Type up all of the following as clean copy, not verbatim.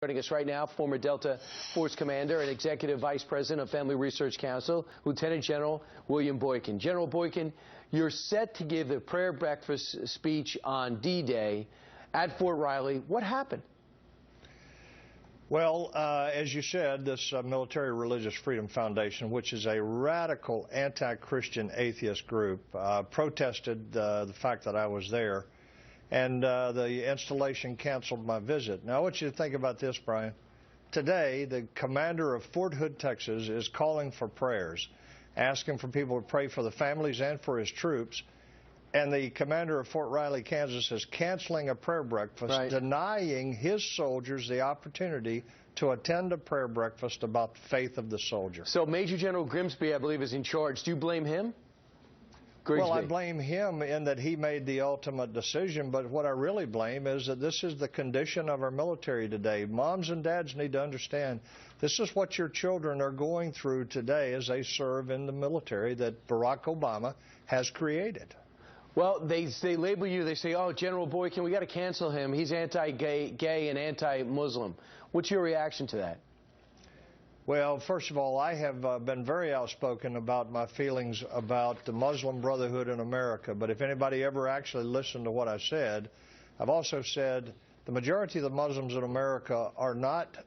Joining us right now, former Delta Force Commander and Executive Vice President of Family Research Council, Lieutenant General William Boykin. General Boykin, you're set to give a prayer breakfast speech on D-Day at Fort Riley. What happened? Well, as you said, this Military Religious Freedom Foundation, which is a radical anti-Christian atheist group, protested the fact that I was there, and the installation canceled my visit. Now, I want you to think about this, Brian. Today, the commander of Fort Hood, Texas, is calling for prayers, asking for people to pray for the families and for his troops. And the commander of Fort Riley, Kansas, is canceling a prayer breakfast, denying his soldiers the opportunity to attend a prayer breakfast about the faith of the soldier. So Major General Grimsby, I believe, is in charge. Do you blame him? Well, I blame him in that he made the ultimate decision, but what I really blame is that this is the condition of our military today. Moms and dads need to understand this is what your children are going through today as they serve in the military that Barack Obama has created. Well, they label you, they say, oh, General Boykin, we got to cancel him. He's anti-gay and anti-Muslim. What's your reaction to that? Well, first of all, I have been very outspoken about my feelings about the Muslim Brotherhood in America. But if anybody ever actually listened to what I said, I've also said the majority of the Muslims in America are not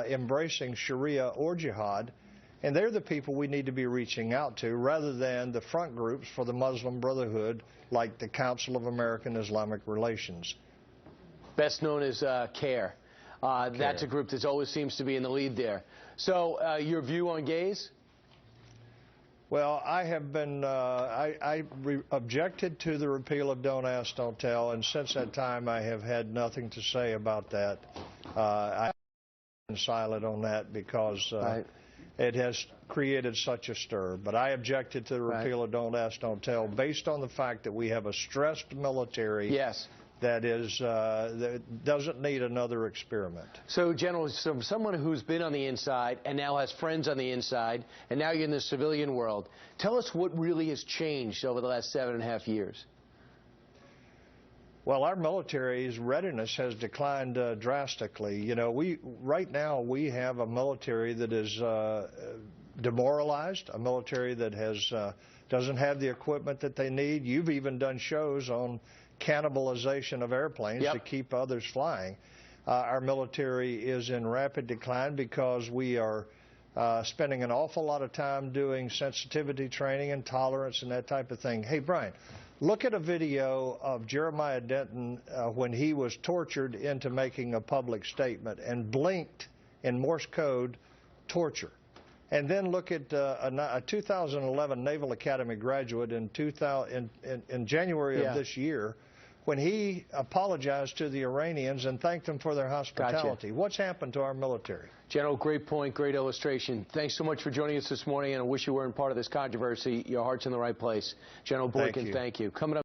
embracing Sharia or jihad. And they're the people we need to be reaching out to rather than the front groups for the Muslim Brotherhood like the Council of American Islamic Relations. Best known as CARE. That's a group that always seems to be in the lead there. So your view on gays? Well, I have been, I objected to the repeal of Don't Ask, Don't Tell, and since that time I have had nothing to say about that. I've been silent on that because it has created such a stir. But I objected to the repeal of Don't Ask, Don't Tell based on the fact that we have a stressed military that doesn't need another experiment. So, General, someone who's been on the inside and now has friends on the inside, and now you're in the civilian world, tell us what really has changed over the last 7.5 years. Well, our military's readiness has declined drastically. You know, right now we have a military that is demoralized, a military that doesn't have the equipment that they need. You've even done shows on cannibalization of airplanes to keep others flying. Our military is in rapid decline because we are spending an awful lot of time doing sensitivity training and tolerance and that type of thing. Hey, Brian, look at a video of Jeremiah Denton when he was tortured into making a public statement and blinked in Morse code torture. And then look at a 2011 Naval Academy graduate in January of this year when he apologized to the Iranians and thanked them for their hospitality. What's happened to our military? General, great point, great illustration. Thanks so much for joining us this morning, and I wish you weren't part of this controversy. Your heart's in the right place. General Boykin, thank you. Coming up.